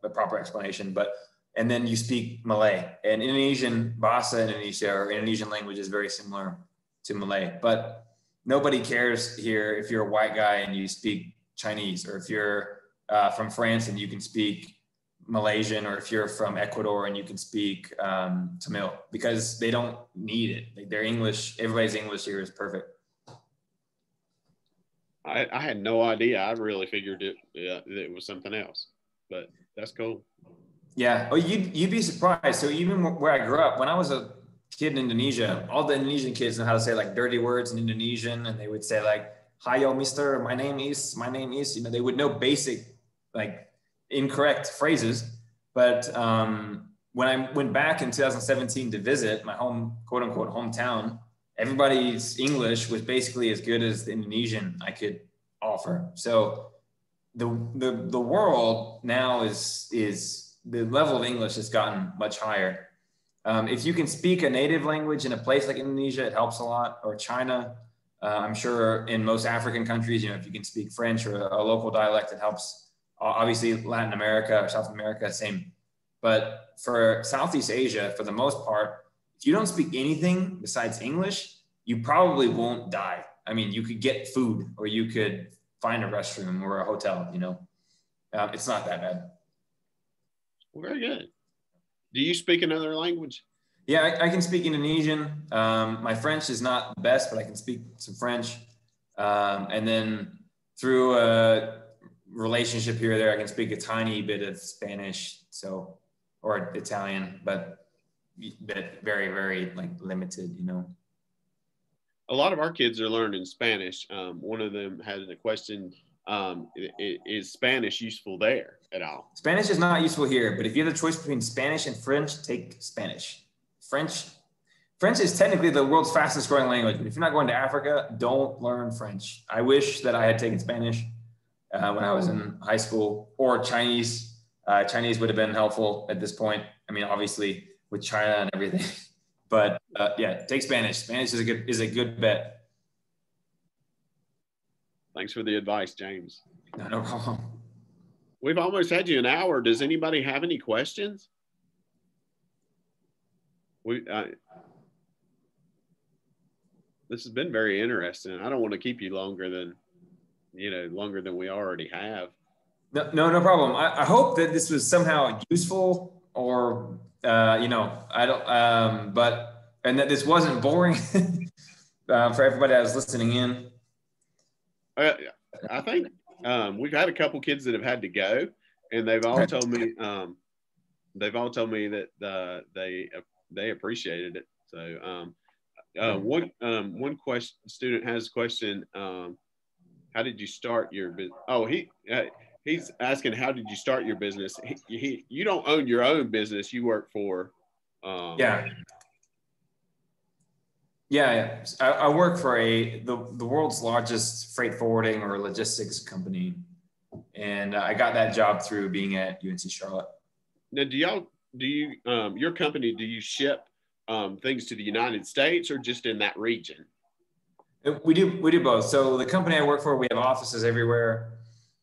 Speaker 2: a proper explanation, but and then you speak Malay. And Indonesian, Bahasa Indonesia or Indonesian language is very similar to Malay, but nobody cares here if you're a white guy and you speak Chinese, or if you're from France and you can speak Malaysian, or if you're from Ecuador and you can speak Tamil, because they don't need it. Like, their English, everybody's English here is perfect.
Speaker 1: I had no idea. I really figured it was something else, but that's cool.
Speaker 2: Yeah. Oh, you'd be surprised. So even where I grew up, when I was a kid in Indonesia, all the Indonesian kids know how to say like dirty words in Indonesian, and they would say like, "Hi, yo, mister, my name is," you know, they would know basic, like, incorrect phrases. But when I went back in 2017 to visit my home, quote unquote, hometown, everybody's English was basically as good as the Indonesian I could offer. So the world now is the level of English has gotten much higher. If you can speak a native language in a place like Indonesia, it helps a lot, or China. I'm sure in most African countries, you know, if you can speak French or a local dialect, it helps. Obviously Latin America or South America, same. But for Southeast Asia, for the most part, if you don't speak anything besides English, you probably won't die. I mean, you could get food, or you could find a restroom or a hotel, you know. It's not that bad.
Speaker 1: Very good. Do you speak another language?
Speaker 2: Yeah, I can speak Indonesian. My French is not the best, but I can speak some French. And then through a relationship here or there, I can speak a tiny bit of Spanish, so, or Italian, but very, very like limited, you know.
Speaker 1: A lot of our kids are learning Spanish. One of them had a question. Is Spanish useful there at all?
Speaker 2: Spanish is not useful here, but if you have the choice between Spanish and French, take Spanish. French is technically the world's fastest growing language, but if you're not going to Africa, don't learn French. I wish that I had taken Spanish when I was in high school, or Chinese. Chinese would have been helpful at this point. I mean, obviously with China and everything, but yeah, take Spanish. Spanish is a good bet.
Speaker 1: Thanks for the advice, James.
Speaker 2: No problem.
Speaker 1: We've almost had you an hour. Does anybody have any questions? This has been very interesting. I don't want to keep you longer than we already have.
Speaker 2: No problem. I hope that this was somehow useful, or you know, I don't, and that this wasn't boring for everybody that was listening in.
Speaker 1: I think we've had a couple kids that have had to go, and they've all told me that they appreciated it. So one student has a question. How did you start your business? Oh, he's asking, how did you start your business? You don't own your own business. You work for.
Speaker 2: Yeah, I work for the world's largest freight forwarding or logistics company, and I got that job through being at UNC Charlotte.
Speaker 1: Now, your company, do you ship things to the United States or just in that region?
Speaker 2: We do both. So the company I work for, we have offices everywhere,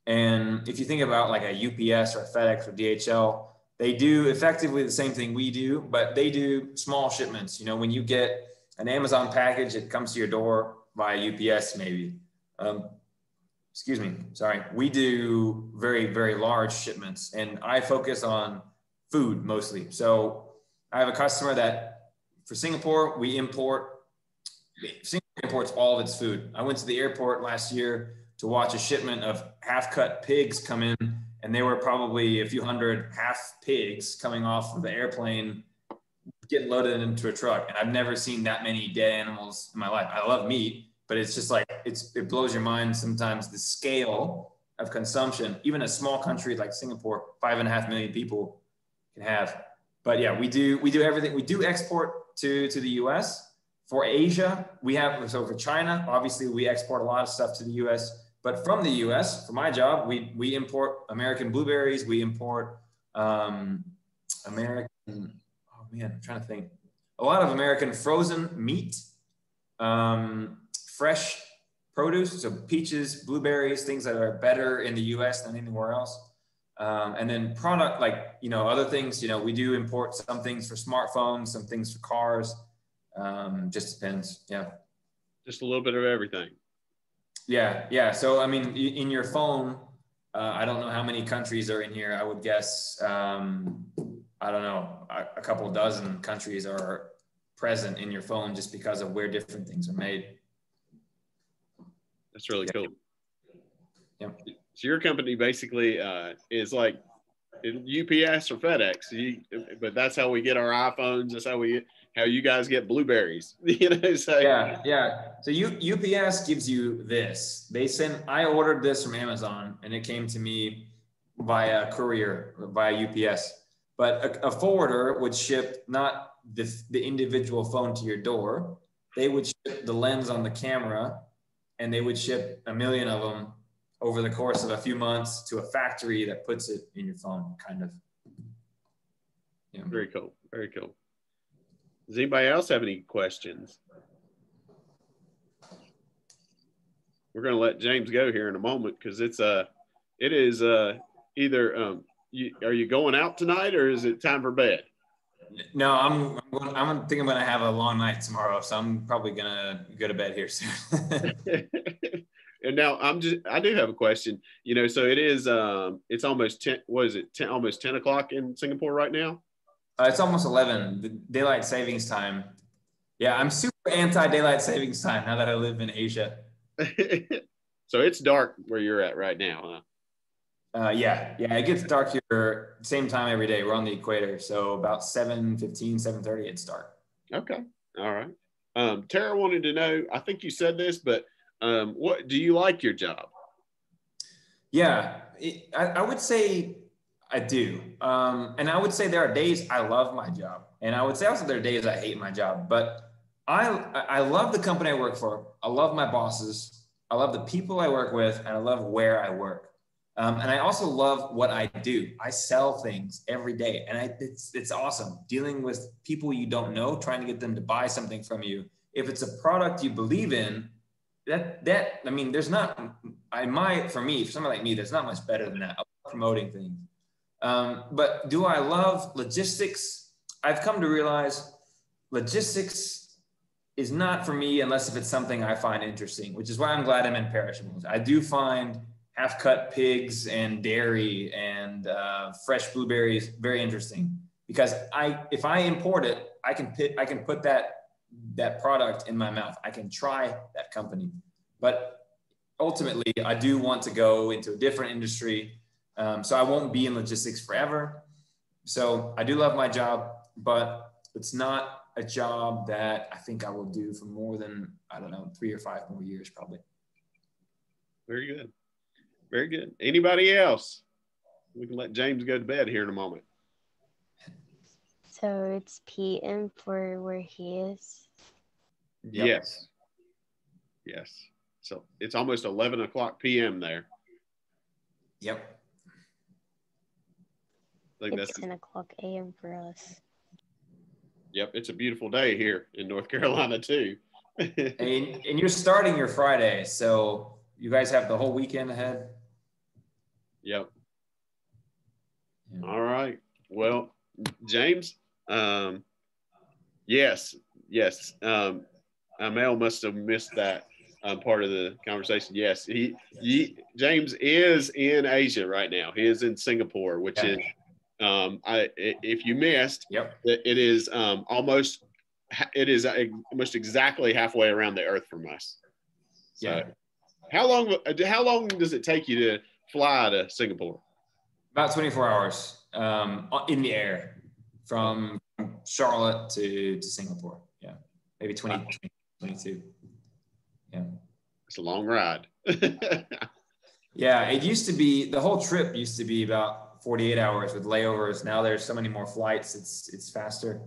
Speaker 2: and if you think about like a UPS or a FedEx or DHL, they do effectively the same thing we do, but they do small shipments. You know, when you get an Amazon package, it comes to your door via UPS maybe. Excuse me, sorry. We do very, very large shipments, and I focus on food mostly. So I have a customer that for Singapore, Singapore imports all of its food. I went to the airport last year to watch a shipment of half-cut pigs come in, and there were probably a few hundred half pigs coming off of the airplane, getting loaded into a truck. And I've never seen that many dead animals in my life. I love meat, but it's just like, it blows your mind sometimes, the scale of consumption, even a small country like Singapore, 5.5 million people can have. But yeah, we do everything. We do export to the US. For Asia, so for China, obviously we export a lot of stuff to the US, but from the US, for my job, we import American blueberries, we import I'm trying to think. A lot of American frozen meat, fresh produce, so peaches, blueberries, things that are better in the US than anywhere else. And then product, like, other things, we do import some things for smartphones, some things for cars. Just depends. Yeah.
Speaker 1: Just a little bit of everything.
Speaker 2: Yeah. Yeah. So, I mean, in your phone, I don't know how many countries are in here. I would guess, I don't know, a couple dozen countries are present in your phone just because of where different things are made.
Speaker 1: That's really cool.
Speaker 2: Yeah.
Speaker 1: So your company basically is like UPS or FedEx, but that's how we get our iPhones. That's how you guys get blueberries. So.
Speaker 2: Yeah. So UPS gives you this. I ordered this from Amazon, and it came to me via courier, via UPS. But a forwarder would ship not the individual phone to your door. They would ship the lens on the camera, and they would ship 1 million of them over the course of a few months to a factory that puts it in your phone, kind of. Yeah.
Speaker 1: Very cool. Very cool. Does anybody else have any questions? We're going to let James go here in a moment because it is either are you going out tonight or is it time for bed?
Speaker 2: No, I'm thinking I'm going to have a long night tomorrow, so I'm probably going to go to bed here soon.
Speaker 1: And now I do have a question, so it is, it's almost 10, what is it? Almost 10 o'clock in Singapore right now?
Speaker 2: It's almost 11, the daylight savings time. Yeah. I'm super anti daylight savings time now that I live in Asia.
Speaker 1: So it's dark where you're at right now, huh?
Speaker 2: Yeah. It gets dark here same time every day. We're on the equator. So about 7:15, 7:30, it's dark.
Speaker 1: Okay. All right. Tara wanted to know, I think you said this, but what do you like your job?
Speaker 2: Yeah, I would say I do. And I would say there are days I love my job. And I would say also there are days I hate my job. But I love the company I work for. I love my bosses. I love the people I work with. And I love where I work. And I also love what I do. I sell things every day. And it's awesome dealing with people you don't know, trying to get them to buy something from you. If it's a product you believe in, I mean, there's not, for somebody like me, there's not much better than that. I love promoting things. But do I love logistics? I've come to realize logistics is not for me unless if it's something I find interesting, which is why I'm glad I'm in perishables. I do find half-cut pigs and dairy and fresh blueberries very interesting because if I import it, I can put that product in my mouth. I can try that company, but ultimately I do want to go into a different industry. So I won't be in logistics forever. So I do love my job, but it's not a job that I think I will do for more than, 3 or 5 more years, probably.
Speaker 1: Very good. Very good. Anybody else? We can let James go to bed here in a moment.
Speaker 3: So it's PM for where he is?
Speaker 1: Yep. Yes. So it's almost 11 o'clock PM there.
Speaker 2: Yep.
Speaker 3: It's 10 o'clock AM for us.
Speaker 1: Yep. It's a beautiful day here in North Carolina too.
Speaker 2: and you're starting your Friday. So you guys have the whole weekend ahead.
Speaker 1: Yep. Yeah. All right. Well, James, yes. Mel must have missed that part of the conversation. Yes, James is in Asia right now. He is in Singapore, which is, if you missed, it is almost exactly halfway around the Earth from us. So, how long does it take you to fly to Singapore?
Speaker 2: About 24 hours in the air from Charlotte to Singapore. Yeah, maybe 22. Yeah,
Speaker 1: it's a long ride.
Speaker 2: Yeah, the whole trip used to be about 48 hours with layovers. Now there's so many more flights. It's faster.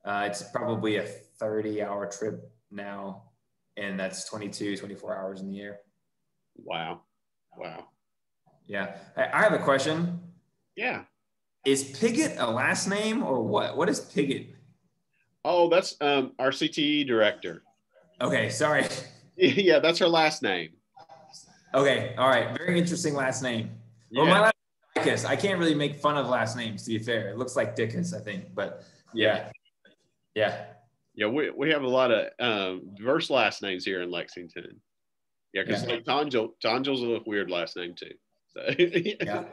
Speaker 2: It's probably a 30-hour trip now, and that's 24 hours in the air.
Speaker 1: Wow.
Speaker 2: Yeah. I have a question.
Speaker 1: Yeah.
Speaker 2: Is Piggott a last name or what? What is Piggott?
Speaker 1: Oh, that's our CTE director.
Speaker 2: Okay, sorry.
Speaker 1: Yeah, that's her last name.
Speaker 2: Okay, all right. Very interesting last name.
Speaker 1: Yeah.
Speaker 2: Well, my last name I Dicus. I can't really make fun of last names, to be fair. It looks like Dicus, I think, but yeah. Yeah.
Speaker 1: Yeah, we have a lot of diverse last names here in Lexington. Yeah, because like Tonjal's a weird last name too. So
Speaker 2: yeah.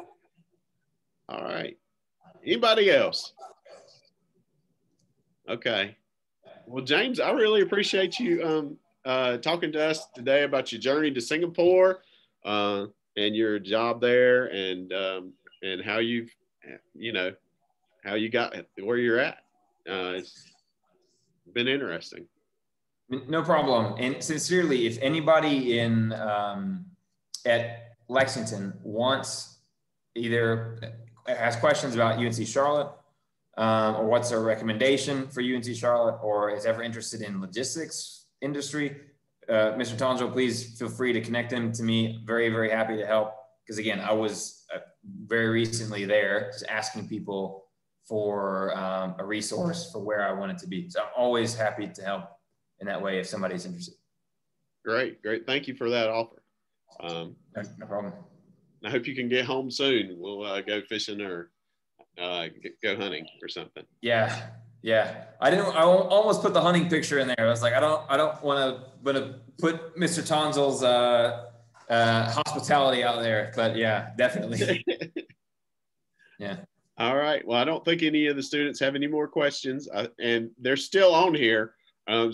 Speaker 1: All right. Anybody else? Okay. Well, James, I really appreciate you talking to us today about your journey to Singapore and your job there, and how you've, how you got where you're at. It's been interesting.
Speaker 2: No problem. And sincerely, if anybody in at Lexington wants either has questions about UNC Charlotte or what's a recommendation for UNC Charlotte, or is ever interested in logistics industry, Mr. Tonjo, please feel free to connect them to me. Very, very happy to help. Because again, I was very recently there just asking people for a resource for where I wanted to be. So I'm always happy to help in that way if somebody's interested.
Speaker 1: Great. Thank you for that offer.
Speaker 2: No problem.
Speaker 1: I hope you can get home soon. We'll go fishing or go hunting or something.
Speaker 2: Yeah. I almost put the hunting picture in there. I was like, I don't want to put Mr. Tonzel's hospitality out there, but yeah, definitely. Yeah.
Speaker 1: All right. Well, I don't think any of the students have any more questions, and they're still on here. I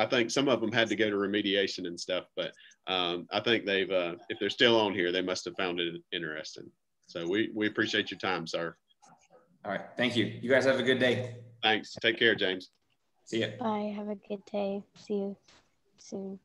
Speaker 1: think some of them had to go to remediation and stuff, but I think they've, if they're still on here, they must have found it interesting. So we appreciate your time, sir.
Speaker 2: All right. Thank you. You guys have a good day.
Speaker 1: Thanks. Take care, James.
Speaker 2: See ya.
Speaker 3: Bye. Have a good day. See you soon.